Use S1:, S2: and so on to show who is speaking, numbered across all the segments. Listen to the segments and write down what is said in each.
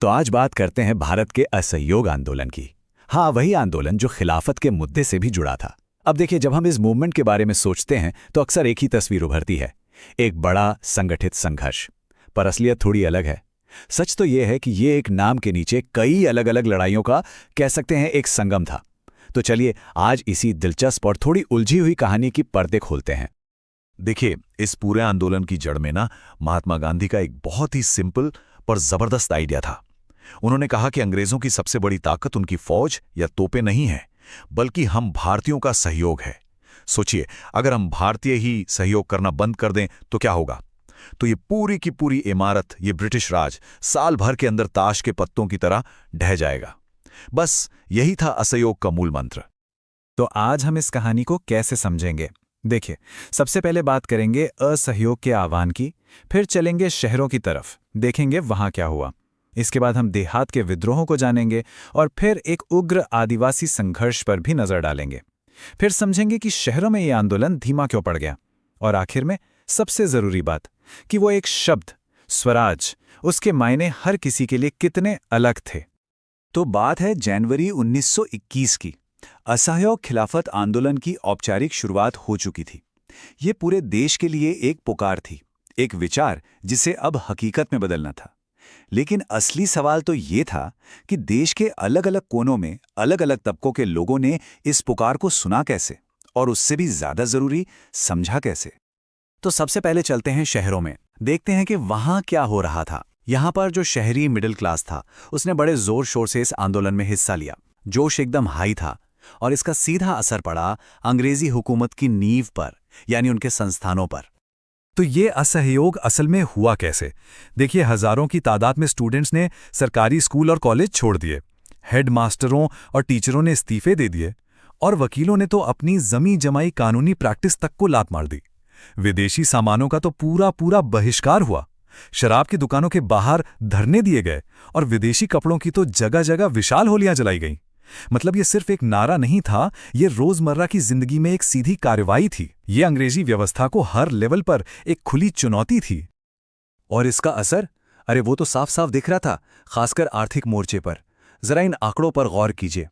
S1: तो आज बात करते हैं भारत के असहयोग आंदोलन की। हाँ, वही आंदोलन जो खिलाफत के मुद्दे से भी जुड़ा था। अब देखिए, जब हम इस मूवमेंट के बारे में सोचते हैं तो अक्सर एक ही तस्वीर उभरती है, एक बड़ा संगठित संघर्ष। पर असलियत थोड़ी अलग है। सच तो ये है कि ये एक नाम के नीचे कई अलग अलग लड़ाइयों का, कह सकते हैं, एक संगम था। तो चलिए आज इसी दिलचस्प और थोड़ी उलझी हुई कहानी की पर्दे खोलते हैं।
S2: देखिए, इस पूरे आंदोलन की जड़ में ना महात्मा गांधी का एक बहुत ही सिंपल पर जबरदस्त आइडिया था। उन्होंने कहा कि अंग्रेजों की सबसे बड़ी ताकत उनकी फौज या तोपें नहीं है, बल्कि हम भारतीयों का सहयोग है। सोचिए, अगर हम भारतीय ही सहयोग करना बंद कर दें तो क्या होगा? तो ये पूरी की पूरी इमारत, ये ब्रिटिश राज साल भर के अंदर ताश के पत्तों की तरह ढह जाएगा। बस यही था असहयोग का मूल मंत्र।
S1: तो आज हम इस कहानी को कैसे समझेंगे? देखिए, सबसे पहले बात करेंगे असहयोग के आह्वान की, फिर चलेंगे शहरों की तरफ, देखेंगे वहां क्या हुआ। इसके बाद हम देहात के विद्रोहों को जानेंगे और फिर एक उग्र आदिवासी संघर्ष पर भी नजर डालेंगे। फिर समझेंगे कि शहरों में ये आंदोलन धीमा क्यों पड़ गया। और आखिर में सबसे जरूरी बात कि वो एक शब्द स्वराज, उसके मायने हर किसी के लिए कितने अलग थे। तो बात है जनवरी 1921 की। असहयोग खिलाफत आंदोलन की औपचारिक शुरुआत हो चुकी थी। ये पूरे देश के लिए एक पुकार थी, एक विचार जिसे अब हकीकत में बदलना था। लेकिन असली सवाल तो ये था कि देश के अलग अलग कोनों में अलग अलग तबकों के लोगों ने इस पुकार को सुना कैसे, और उससे भी ज्यादा जरूरी, समझा कैसे। तो सबसे पहले चलते हैं शहरों में, देखते हैं कि वहां क्या हो रहा था। यहां पर जो शहरी मिडिल क्लास था, उसने बड़े जोर शोर से इस आंदोलन में हिस्सा लिया। जोश एकदम हाई था और इसका सीधा असर पड़ा अंग्रेजी हुकूमत की नींव पर, यानी उनके संस्थानों पर।
S3: तो ये असहयोग असल में हुआ कैसे? देखिए, हजारों की तादाद में स्टूडेंट्स ने सरकारी स्कूल और कॉलेज छोड़ दिए, हेडमास्टरों और टीचरों ने इस्तीफे दे दिए, और वकीलों ने तो अपनी जमी जमाई कानूनी प्रैक्टिस तक को लात मार दी। विदेशी सामानों का तो पूरा पूरा बहिष्कार हुआ। शराब की दुकानों के बाहर धरने दिए गए और विदेशी कपड़ों की तो जगह जगह विशाल होलियां जलाई गईं। मतलब ये सिर्फ एक नारा नहीं था, ये रोजमर्रा की जिंदगी में एक सीधी कार्रवाई थी। ये अंग्रेजी व्यवस्था को हर लेवल पर एक खुली चुनौती थी।
S1: और इसका असर, अरे वो तो साफ साफ दिख रहा था, खासकर आर्थिक मोर्चे पर। जरा इन आंकड़ों पर गौर कीजिए।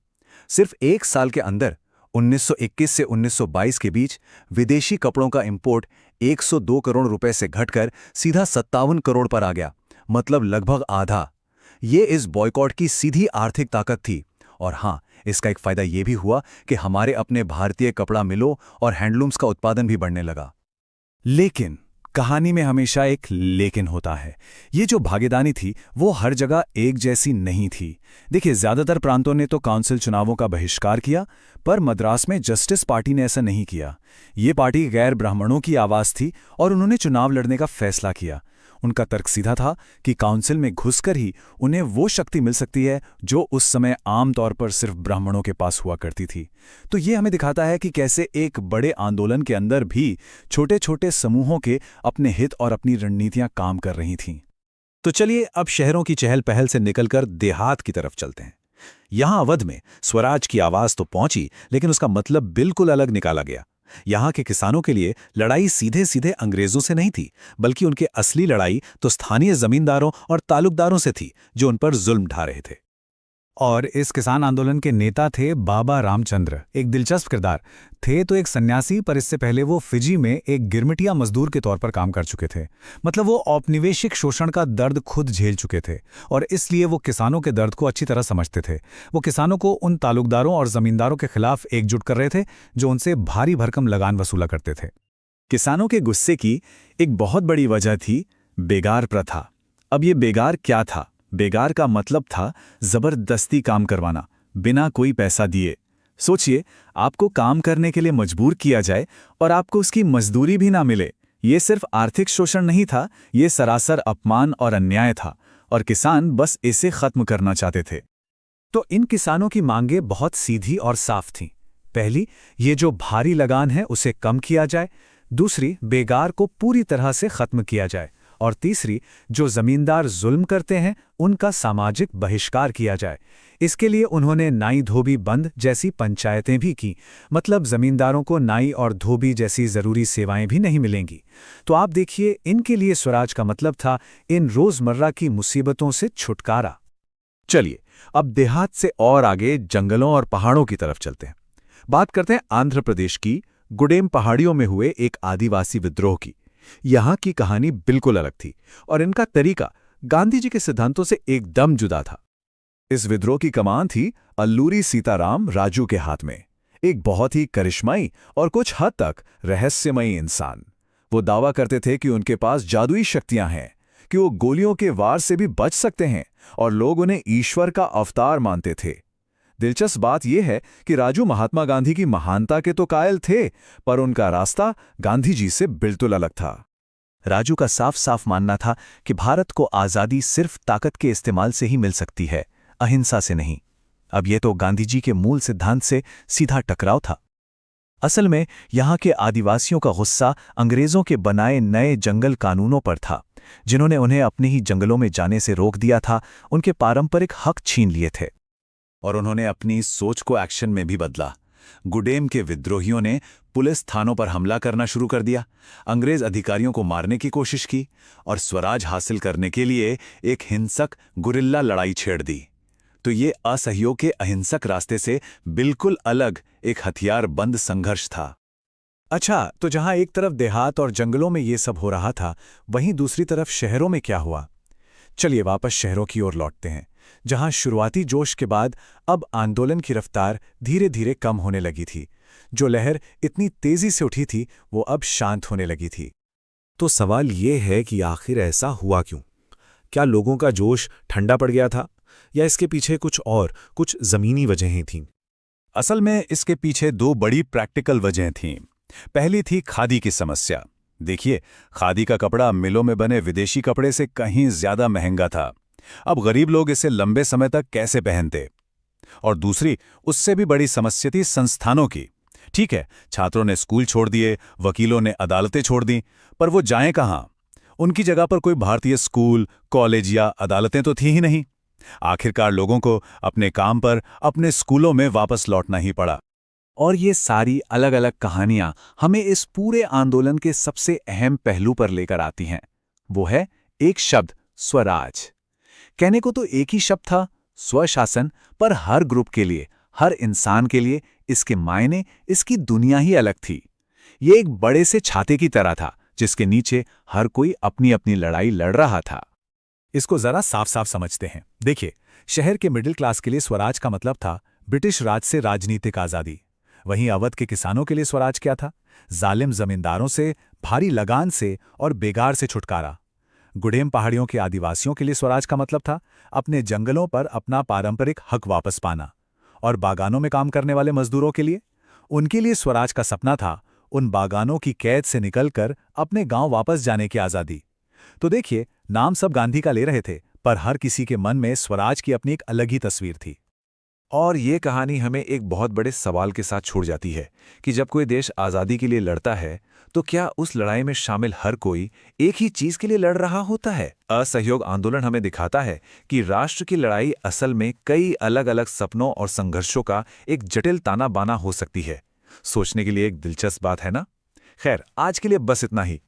S1: सिर्फ एक साल के अंदर 1921 से 1922 के बीच विदेशी कपड़ों का इंपोर्ट 102 करोड़ रुपए से घटकर सीधा 57 करोड़ पर आ गया, मतलब लगभग आधा। ये इस बॉयकॉट की सीधी आर्थिक ताकत थी। और हाँ, इसका एक फायदा ये भी हुआ कि हमारे अपने भारतीय कपड़ा मिलों और हैंडलूम्स का उत्पादन भी बढ़ने लगा। लेकिन कहानी में हमेशा एक लेकिन होता है। ये जो भागीदारी थी वो हर जगह एक जैसी नहीं थी। देखिए, ज्यादातर प्रांतों ने तो काउंसिल चुनावों का बहिष्कार किया, पर मद्रास में जस्टिस पार्टी ने ऐसा नहीं किया। ये पार्टी गैर ब्राह्मणों की आवाज थी और उन्होंने चुनाव लड़ने का फैसला किया। उनका तर्क सीधा था कि काउंसिल में घुसकर ही उन्हें वो शक्ति मिल सकती है जो उस समय आमतौर पर सिर्फ ब्राह्मणों के पास हुआ करती थी। तो ये हमें दिखाता है कि कैसे एक बड़े आंदोलन के अंदर भी छोटे छोटे समूहों के अपने हित और अपनी रणनीतियां काम कर रही थीं। तो चलिए अब शहरों की चहल पहल से निकलकर देहात की तरफ चलते हैं। यहां अवध में स्वराज की आवाज तो पहुंची, लेकिन उसका मतलब बिल्कुल अलग निकाला गया। यहां के किसानों के लिए लड़ाई सीधे सीधे अंग्रेजों से नहीं थी, बल्कि उनकी असली लड़ाई तो स्थानीय जमींदारों और तालुकदारों से थी, जो उन पर जुल्म ढा रहे थे। और इस किसान आंदोलन के नेता थे बाबा रामचंद्र। एक दिलचस्प किरदार थे तो एक सन्यासी, पर इससे पहले वो फिजी में एक गिरमिटिया मजदूर के तौर पर काम कर चुके थे। मतलब वो औपनिवेशिक शोषण का दर्द खुद झेल चुके थे और इसलिए वो किसानों के दर्द को अच्छी तरह समझते थे। वो किसानों को उन तालुकदारों और जमींदारों के खिलाफ एकजुट कर रहे थे जो उनसे भारी भरकम लगान वसूला करते थे। किसानों के गुस्से की एक बहुत बड़ी वजह थी बेगार प्रथा। अब ये बेगार क्या था? बेगार का मतलब था जबरदस्ती काम करवाना, बिना कोई पैसा दिए। सोचिए, आपको काम करने के लिए मजबूर किया जाए और आपको उसकी मजदूरी भी ना मिले। ये सिर्फ आर्थिक शोषण नहीं था, ये सरासर अपमान और अन्याय था, और किसान बस इसे खत्म करना चाहते थे। तो इन किसानों की मांगें बहुत सीधी और साफ थीं। पहली, ये जो भारी लगान है उसे कम किया जाए। दूसरी, बेगार को पूरी तरह से खत्म किया जाए। और तीसरी, जो जमींदार जुल्म करते हैं उनका सामाजिक बहिष्कार किया जाए। इसके लिए उन्होंने नाई धोबी बंद जैसी पंचायतें भी की। मतलब जमींदारों को नाई और धोबी जैसी जरूरी सेवाएं भी नहीं मिलेंगी। तो आप देखिए, इनके लिए स्वराज का मतलब था इन रोजमर्रा की मुसीबतों से छुटकारा।
S2: चलिए अब देहात से और आगे जंगलों और पहाड़ों की तरफ चलते हैं। बात करते हैं आंध्र प्रदेश की गुडेम पहाड़ियों में हुए एक आदिवासी विद्रोह की। यहाँ की कहानी बिल्कुल अलग थी और इनका तरीका गांधी जी के सिद्धांतों से एकदम जुदा था। इस विद्रोह की कमान थी अल्लूरी सीताराम राजू के हाथ में, एक बहुत ही करिश्माई और कुछ हद तक रहस्यमयी इंसान। वो दावा करते थे कि उनके पास जादुई शक्तियां हैं, कि वो गोलियों के वार से भी बच सकते हैं और लोग उन्हें ईश्वर का अवतार मानते थे। दिलचस्प बात यह है कि राजू महात्मा गांधी की महानता के तो कायल थे, पर उनका रास्ता गांधी जी से बिल्कुल अलग था।
S1: राजू का साफ साफ मानना था कि भारत को आज़ादी सिर्फ ताकत के इस्तेमाल से ही मिल सकती है, अहिंसा से नहीं। अब यह तो गांधी जी के मूल सिद्धांत से सीधा टकराव था। असल में यहाँ के आदिवासियों का गुस्सा अंग्रेजों के बनाए नए जंगल कानूनों पर था, जिन्होंने उन्हें अपने ही जंगलों में जाने से रोक दिया था, उनके पारंपरिक हक छीन लिए थे।
S2: और उन्होंने अपनी सोच को एक्शन में भी बदला। गुडेम के विद्रोहियों ने पुलिस थानों पर हमला करना शुरू कर दिया, अंग्रेज अधिकारियों को मारने की कोशिश की और स्वराज हासिल करने के लिए एक हिंसक गुरिल्ला लड़ाई छेड़ दी। तो ये असहयोग के अहिंसक रास्ते से बिल्कुल अलग एक हथियारबंद संघर्ष था।
S1: अच्छा, तो जहां एक तरफ देहात और जंगलों में ये सब हो रहा था, वहीं दूसरी तरफ शहरों में क्या हुआ? चलिए वापस शहरों की ओर लौटते हैं, जहां शुरुआती जोश के बाद अब आंदोलन की रफ्तार धीरे धीरे कम होने लगी थी। जो लहर इतनी तेजी से उठी थी, वो अब शांत होने लगी थी।
S3: तो सवाल ये है कि आखिर ऐसा हुआ क्यों? क्या लोगों का जोश ठंडा पड़ गया था, या इसके पीछे कुछ ज़मीनी वजहें थीं?
S1: असल में इसके पीछे दो बड़ी प्रैक्टिकल वजहें थीं। पहली थी खादी की समस्या। देखिए, खादी का कपड़ा मिलों में बने विदेशी कपड़े से कहीं ज्यादा महंगा था। अब गरीब लोग इसे लंबे समय तक कैसे पहनते? और दूसरी, उससे भी बड़ी समस्या थी संस्थानों की। ठीक है, छात्रों ने स्कूल छोड़ दिए, वकीलों ने अदालतें छोड़ दी, पर वो जाएं कहां? उनकी जगह पर कोई भारतीय स्कूल, कॉलेज या अदालतें तो थी ही नहीं। आखिरकार लोगों को अपने काम पर, अपने स्कूलों में वापस लौटना ही पड़ा। और ये सारी अलग अलग कहानियां हमें इस पूरे आंदोलन के सबसे अहम पहलू पर लेकर आती हैं। वो है एक शब्द, स्वराज। कहने को तो एक ही शब्द था, स्वशासन, पर हर ग्रुप के लिए, हर इंसान के लिए इसके मायने, इसकी दुनिया ही अलग थी। ये एक बड़े से छाते की तरह था, जिसके नीचे हर कोई अपनी अपनी लड़ाई लड़ रहा था। इसको जरा साफ साफ समझते हैं। देखिए, शहर के मिडिल क्लास के लिए स्वराज का मतलब था ब्रिटिश राज से राजनीतिक आज़ादी। वहीं अवध के किसानों के लिए स्वराज क्या था? जालिम जमींदारों से, भारी लगान से और बेगार से छुटकारा। गुडेम पहाड़ियों के आदिवासियों के लिए स्वराज का मतलब था अपने जंगलों पर अपना पारंपरिक हक वापस पाना। और बागानों में काम करने वाले मजदूरों के लिए, उनके लिए स्वराज का सपना था उन बागानों की कैद से निकलकर अपने गांव वापस जाने की आज़ादी। तो देखिए, नाम सब गांधी का ले रहे थे, पर हर किसी के मन में स्वराज की अपनी एक अलग ही तस्वीर थी।
S2: और ये कहानी हमें एक बहुत बड़े सवाल के साथ छोड़ जाती है कि जब कोई देश आज़ादी के लिए लड़ता है, तो क्या उस लड़ाई में शामिल हर कोई एक ही चीज़ के लिए लड़ रहा होता है? असहयोग आंदोलन हमें दिखाता है कि राष्ट्र की लड़ाई असल में कई अलग अलग सपनों और संघर्षों का एक जटिल ताना बाना हो सकती है। सोचने के लिए एक दिलचस्प बात है ना? खैर, आज के लिए बस इतना ही।